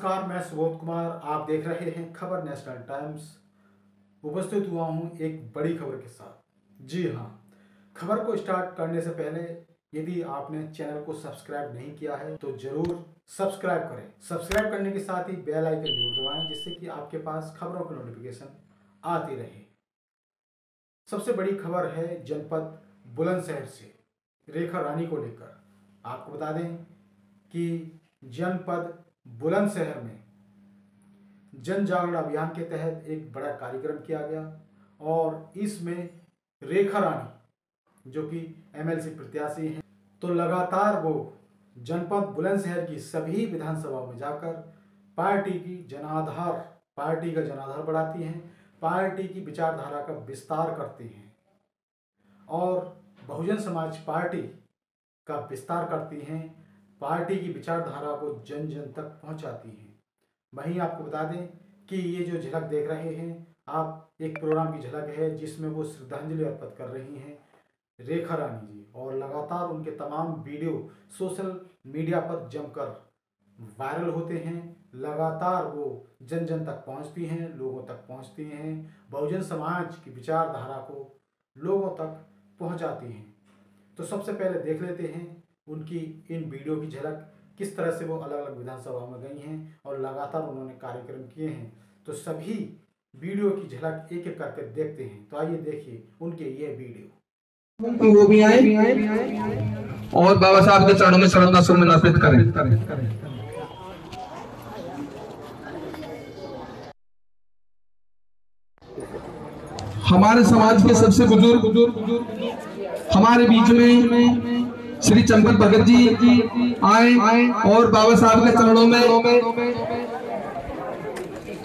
नमस्कार, मैं सुबोध कुमार। आप देख रहे हैं खबर नेशनल टाइम्स। उपस्थित हुआ हूं एक बड़ी खबर के साथ। जी हां, खबर को स्टार्ट करने से पहले यदि आपने चैनल को सब्सक्राइब नहीं किया है तो जरूर सब्सक्राइब करें। सब्सक्राइब करने के साथ ही बेल आइकन जरूर दबाएं, जिससे कि आपके पास खबरों की नोटिफिकेशन आती रहे। सबसे बड़ी खबर है जनपद बुलंदशहर से रेखा रानी को लेकर। आपको बता दें कि जनपद बुलंदशहर में जन जागरण अभियान के तहत एक बड़ा कार्यक्रम किया गया और इसमें रेखा रानी जो कि एमएलसी प्रत्याशी हैं, तो लगातार वो जनपद बुलंदशहर की सभी विधानसभाओं में जाकर पार्टी का जनाधार बढ़ाती हैं, पार्टी की विचारधारा का विस्तार करती हैं और बहुजन समाज पार्टी का विस्तार करती हैं, पार्टी की विचारधारा को जन जन तक पहुंचाती हैं। वहीं आपको बता दें कि ये जो झलक देख रहे हैं आप, एक प्रोग्राम की झलक है जिसमें वो श्रद्धांजलि अर्पित कर रही हैं रेखा रानी जी, और लगातार उनके तमाम वीडियो सोशल मीडिया पर जमकर वायरल होते हैं। लगातार वो जन जन तक पहुंचती हैं, लोगों तक पहुंचती हैं, बहुजन समाज की विचारधारा को लोगों तक पहुंचाती हैं। तो सबसे पहले देख लेते हैं उनकी इन वीडियो की झलक, किस तरह से वो अलग अलग विधानसभाओं में गई हैं और लगातार उन्होंने कार्यक्रम किए हैं। तो सभी वीडियो की झलक एक एक करके देखते हैं। तो आइए देखिए उनके ये वीडियो। वो भी आए और बाबा साहब के चरणों में श्रद्धासुमन अर्पित करें। हमारे समाज के सबसे बुजुर्ग हमारे बीच में श्री चंपत भगत जी आए और बाबा साहब के चरणों में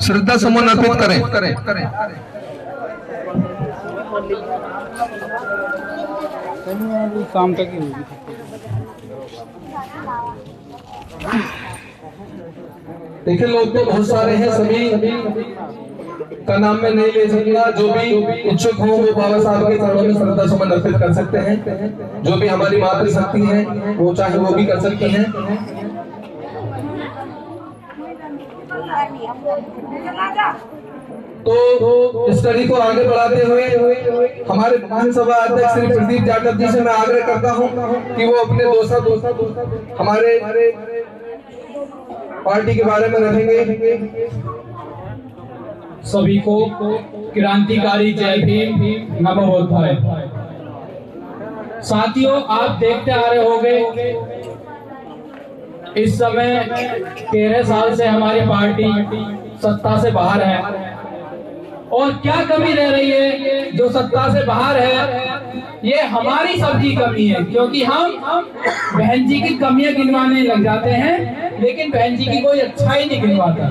श्रद्धा सुमन अर्पित करें। शाम तक ही होगी। देखिए, लोग तो बहुत सारे हैं, सभी का नाम मैं नहीं ले सकूंगा। जो भी इच्छुक हो वो बाबा साहब के चरणों में श्रद्धा सुमन अर्पित कर सकते हैं। जो भी हमारी मातृशक्ति है वो चाहे वो भी कर सकती हैं। तो स्टडी को आगे बढ़ाते हुए हमारे विधानसभा अध्यक्ष श्री प्रदीप जाटव जी से मैं आग्रह करता हूं कि वो अपने दोस्त हमारे पार्टी के बारे में रखेंगे। सभी को क्रांतिकारी जय भीम, नमो बुद्धाय। साथियों, आप देखते आ रहे होंगे इस समय 13 साल से हमारी पार्टी सत्ता से बाहर है और क्या कमी रह रही है जो सत्ता से बाहर है, ये हमारी सबकी कमी है। क्योंकि हम बहन जी की कमियां गिनवाने लग जाते हैं लेकिन बहन जी की कोई अच्छाई नहीं गिनवाता।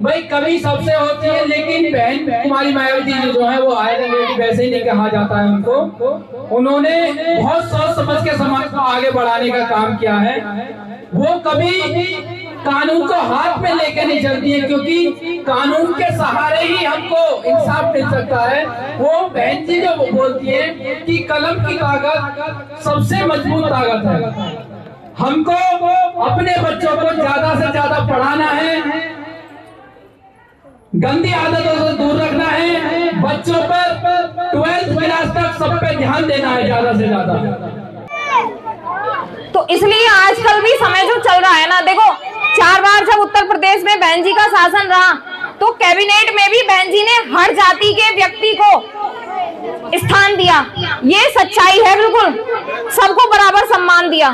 भाई कमी सबसे होती है लेकिन बहन कुमारी मायावती जी जो है वो आयरन लेडी वैसे ही नहीं कहा जाता है उनको। उन्होंने बहुत सोच समझ के समाज को आगे बढ़ाने का काम किया है। वो कभी कानून को हाथ में लेके नहीं चलती है, क्योंकि कानून के सहारे ही हमको इंसाफ मिल सकता है। वो बहन जी जो बोलती है कि कलम की ताकत सबसे मजबूत ताकत है। हमको अपने बच्चों को ज्यादा से ज्यादा पढ़ाना है, गंदी आदतों से दूर रखना है, बच्चों पर 12th क्लास तक सब पे ध्यान देना है ज्यादा से ज्यादा। तो इसलिए आजकल भी समय जो चल रहा है ना, देखो 4 बार जब उत्तर प्रदेश में बहन जी का शासन रहा तो कैबिनेट में भी बहन जी ने हर जाति के व्यक्ति को स्थान दिया। ये सच्चाई है, बिल्कुल सबको बराबर सम्मान दिया।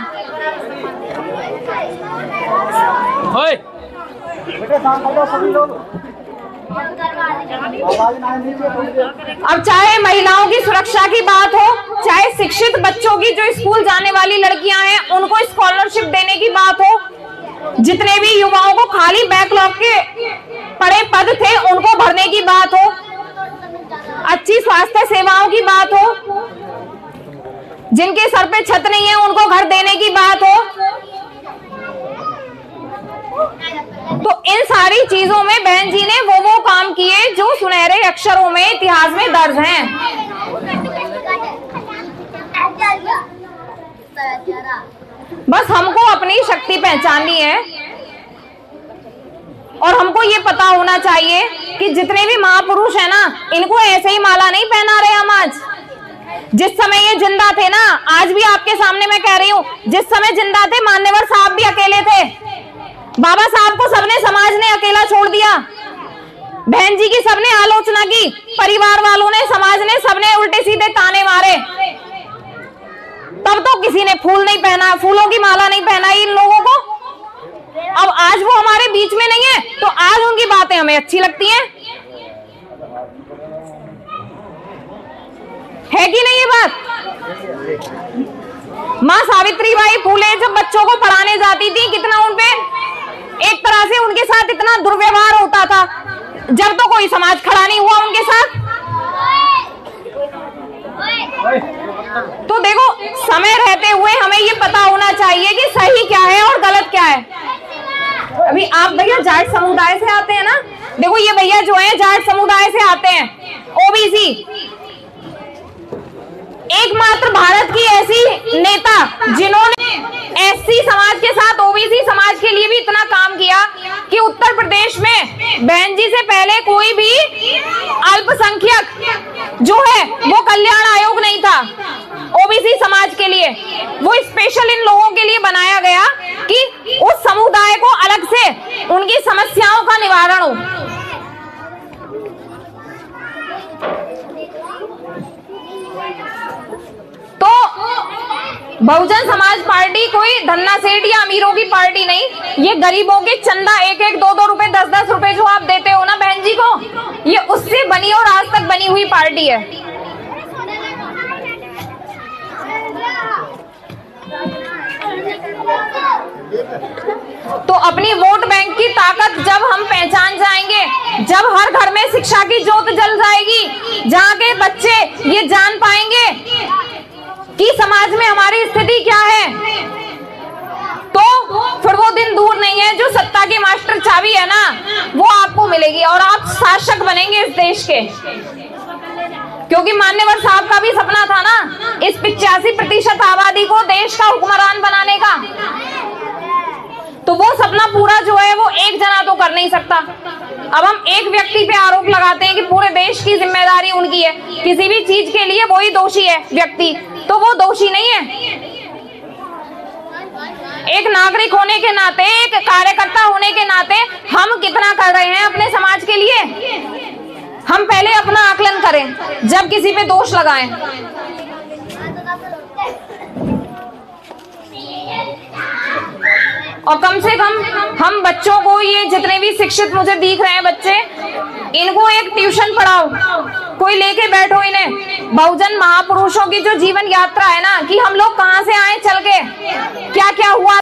अब चाहे महिलाओं की सुरक्षा की बात हो, चाहे शिक्षित बच्चों की जो स्कूल जाने वाली लड़कियां हैं उनको स्कॉलरशिप देने की बात हो, जितने भी युवाओं को खाली बैकलॉग के पड़े पद थे उनको भरने की बात हो, अच्छी स्वास्थ्य सेवाओं की बात हो, जिनके सर पे छत नहीं है उनको घर देने की बात हो, तो इन सारी चीजों में बहन जी ने वो काम किए जो सुनहरे अक्षरों में इतिहास में दर्ज हैं। बस हमको अपनी शक्ति पहचाननी है और हमको ये पता होना चाहिए कि जितने भी महापुरुष है ना, इनको ऐसे ही माला नहीं पहना रहे हम आज। जिस समय ये जिंदा थे ना, आज भी आपके सामने मैं कह रही हूं, जिस समय जिंदा थे मान्यवर साहब भी अकेले थे। बाबा साहब को सबने, समाज ने अकेला छोड़ दिया। बहन जी की सबने आलोचना की, परिवार वालों ने, समाज ने, सबने उल्टे सीधे ताने मारे, तब तो किसी ने फूल नहीं पहना, फूलों की माला नहीं पहनाई इन लोगों को। अब आज वो हमारे बीच में नहीं है तो आज उनकी बातें हमें अच्छी लगती हैं, है कि नहीं ये बात? माँ सावित्रीबाई फूले जब बच्चों को पढ़ाने जाती थी, कितना उनपे एक तरह से उनके साथ इतना दुर्व्यवहार होता था, जब तो कोई समाज खड़ा नहीं हुआ उनके साथ। तो देखो, समय रहते हुए हमें ये पता होना चाहिए कि सही क्या है और गलत क्या है। अभी आप भैया जाट समुदाय से आते हैं ना, देखो ये भैया जो है जाट समुदाय से आते हैं, ओबीसी, एकमात्र भारत की ऐसी नेता जिन्होंने एससी समाज के साथ ओबीसी समाज के लिए भी इतना काम किया कि उत्तर प्रदेश में बहन जी से पहले कोई भी अल्पसंख्यक जो है वो कल्याण आयोग नहीं था ओबीसी समाज के लिए। वो स्पेशल इन लोगों के लिए बनाया गया कि उस समुदाय को अलग से उनकी समस्याओं का निवारण हो। तो बहुजन समाज पार्टी कोई धन्ना सेठ या अमीरों की पार्टी नहीं, ये गरीबों के चंदा 1-1, 2-2 रुपए, 10-10 रुपए जो आप देते हो ना बहन जी को, ये उससे बनी और आज तक बनी हुई पार्टी है। तो अपनी वोट बैंक की ताकत जब हम पहचान जाएंगे, जब हर घर में शिक्षा की ज्योत जल जाएगी, जहाँ के बच्चे ये जान पाएंगे कि समाज में हमारी स्थिति क्या है, तो फिर वो दिन दूर नहीं है जो सत्ता की मास्टर चाबी है ना, वो आपको मिलेगी और आप शासक बनेंगे इस देश के। क्योंकि मान्यवर साहब का भी सपना था ना, इस 85% आबादी को देश का हुक्मरान बनाने का, तो वो सपना पूरा जो है वो एक जना तो कर नहीं सकता। अब हम एक व्यक्ति पे आरोप लगाते हैं कि पूरे देश की जिम्मेदारी उनकी है, किसी भी चीज के लिए वही दोषी है व्यक्ति, तो वो दोषी नहीं है। एक नागरिक होने के नाते, एक कार्यकर्ता होने के नाते हम कितना कर रहे हैं अपने समाज के लिए, हम पहले अपना आकलन करें जब किसी पे दोष लगाएं। और कम से कम हम बच्चों को, ये जितने भी शिक्षित मुझे दिख रहे हैं बच्चे, इनको एक ट्यूशन पढ़ाओ, कोई लेके बैठो इन्हें। बहुजन महापुरुषों की जो जीवन यात्रा है ना, कि हम लोग कहां से आए चल के, क्या क्या हुआ